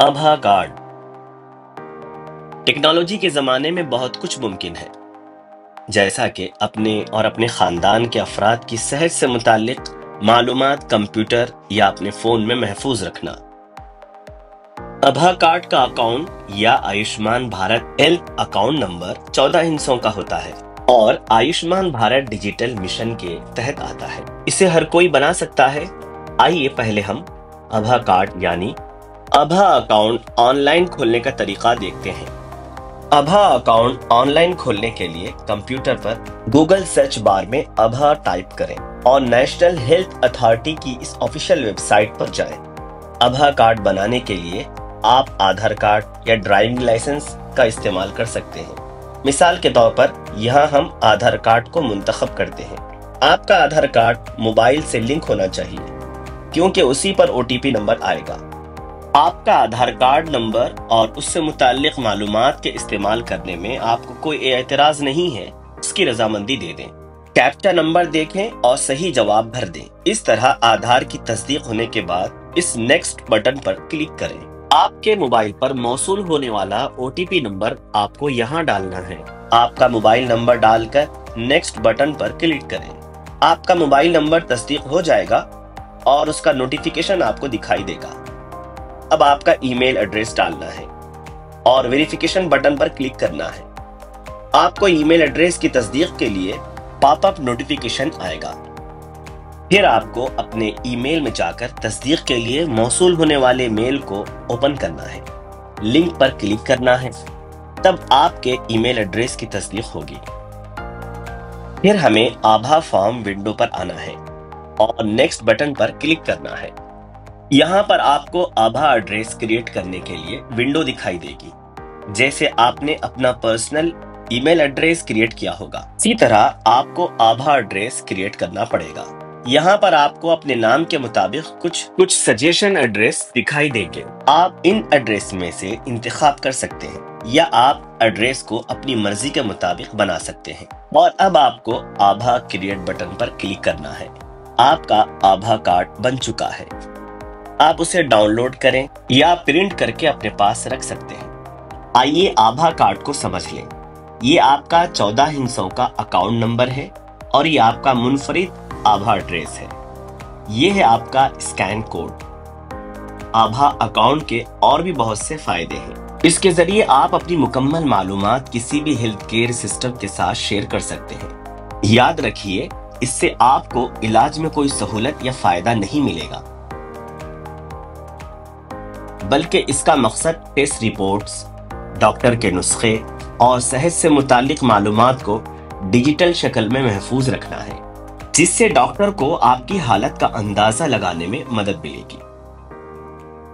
आभा card. Technology के जमाने में बहुत कुछ मुमकिन है, जैसा कि अपने और अपने खानदान के अफराद की सेहत से मुतालिक मालूमात कंप्यूटर या अपने फोन में महफूज रखना। आभा कार्ड का अकाउंट या Ayushman Bharat health account number 14 हिस्सों का होता है और आयुष्मान भारत डिजिटल मिशन के तहत आता है। इसे हर कोई बना सकता है। आइए पहले हम आभा कार्ड यानी आभा अकाउंट ऑनलाइन खोलने का तरीका देखते हैं। आभा अकाउंट ऑनलाइन खोलने के लिए कंप्यूटर पर गूगल सर्च बार में आभा टाइप करें और नेशनल हेल्थ अथॉरिटी की इस ऑफिशियल वेबसाइट पर जाएं। आभा कार्ड बनाने के लिए आप आधार कार्ड या ड्राइविंग लाइसेंस का इस्तेमाल कर सकते हैं। मिसाल के तौर पर यहाँ हम आधार कार्ड को मुंतखब करते हैं। आपका आधार कार्ड मोबाइल से लिंक होना चाहिए, क्योंकि उसी पर ओटीपी नंबर आएगा। आपका आधार कार्ड नंबर और उससे मुताल्लिक मालूमात के इस्तेमाल करने में आपको कोई एतराज नहीं है, उसकी रजामंदी दे दें। कैप्चा नंबर देखें और सही जवाब भर दें। इस तरह आधार की तस्दीक होने के बाद इस नेक्स्ट बटन पर क्लिक करें। आपके मोबाइल पर मौसूल होने वाला ओटीपी नंबर आपको यहाँ डालना है। आपका मोबाइल नंबर डालकर नेक्स्ट बटन पर क्लिक करें। आपका मोबाइल नंबर तस्दीक हो जाएगा और उसका नोटिफिकेशन आपको दिखाई देगा। अब आपका ईमेल एड्रेस डालना है और वेरिफिकेशन बटन पर क्लिक करना है। आपको ईमेल एड्रेस की तस्दीक के लिए पॉपअप नोटिफिकेशन आएगा। फिर आपको अपने ईमेल में जाकर तस्दीक के लिए मौसूल होने वाले मेल को ओपन करना है। लिंक पर क्लिक करना है, तब आपके ईमेल एड्रेस की तस्दीक होगी। फिर हमें आभा फॉर्म विंडो पर आना है और नेक्स्ट बटन पर क्लिक करना है। यहाँ पर आपको आभा एड्रेस क्रिएट करने के लिए विंडो दिखाई देगी, जैसे आपने अपना पर्सनल ईमेल एड्रेस क्रिएट किया होगा। इसी तरह आपको आभा एड्रेस क्रिएट करना पड़ेगा। यहाँ पर आपको अपने नाम के मुताबिक कुछ सजेशन एड्रेस दिखाई देंगे। आप इन एड्रेस में से इंतखाब कर सकते हैं या आप एड्रेस को अपनी मर्जी के मुताबिक बना सकते हैं। और अब आपको आभा क्रिएट बटन पर क्लिक करना है। आपका आभा कार्ड बन चुका है। आप उसे डाउनलोड करें या प्रिंट करके अपने पास रख सकते हैं। आइए आभा कार्ड को समझ लें। ये आपका 14 हिस्सों का अकाउंट नंबर है और ये आपका मुनफरिद आभा एड्रेस है। ये है आपका स्कैन कोड। आभा अकाउंट के और भी बहुत से फायदे हैं। इसके जरिए आप अपनी मुकम्मल मालूमात किसी भी हेल्थ केयर सिस्टम के साथ शेयर कर सकते हैं। याद रखिए, इससे आपको इलाज में कोई सहूलत या फायदा नहीं मिलेगा, बल्कि इसका मकसद टेस्ट रिपोर्ट्स, डॉक्टर के नुस्खे और सेहत से मुतालिक मालूमात को डिजिटल शक्ल में महफूज रखना है, जिससे डॉक्टर को आपकी हालत का अंदाजा लगाने में मदद मिलेगी।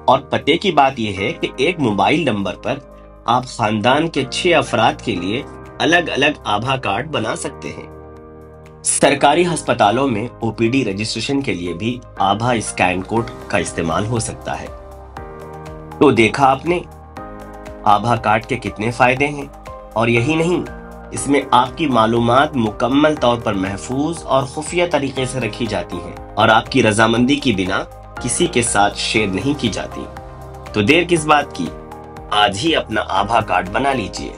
और पते की बात यह है कि एक मोबाइल नंबर पर आप खानदान के 6 अफराद के लिए अलग अलग आभा कार्ड बना सकते हैं। सरकारी अस्पतालों में ओपीडी रजिस्ट्रेशन के लिए भी आभा स्कैन कोड का इस्तेमाल हो सकता है। तो देखा आपने आभा कार्ड के कितने फायदे हैं। और यही नहीं, इसमें आपकी मालूमात मुकम्मल तौर पर महफूज और खुफिया तरीके से रखी जाती हैं और आपकी रजामंदी की बिना किसी के साथ शेयर नहीं की जाती। तो देर किस बात की, आज ही अपना आभा कार्ड बना लीजिए।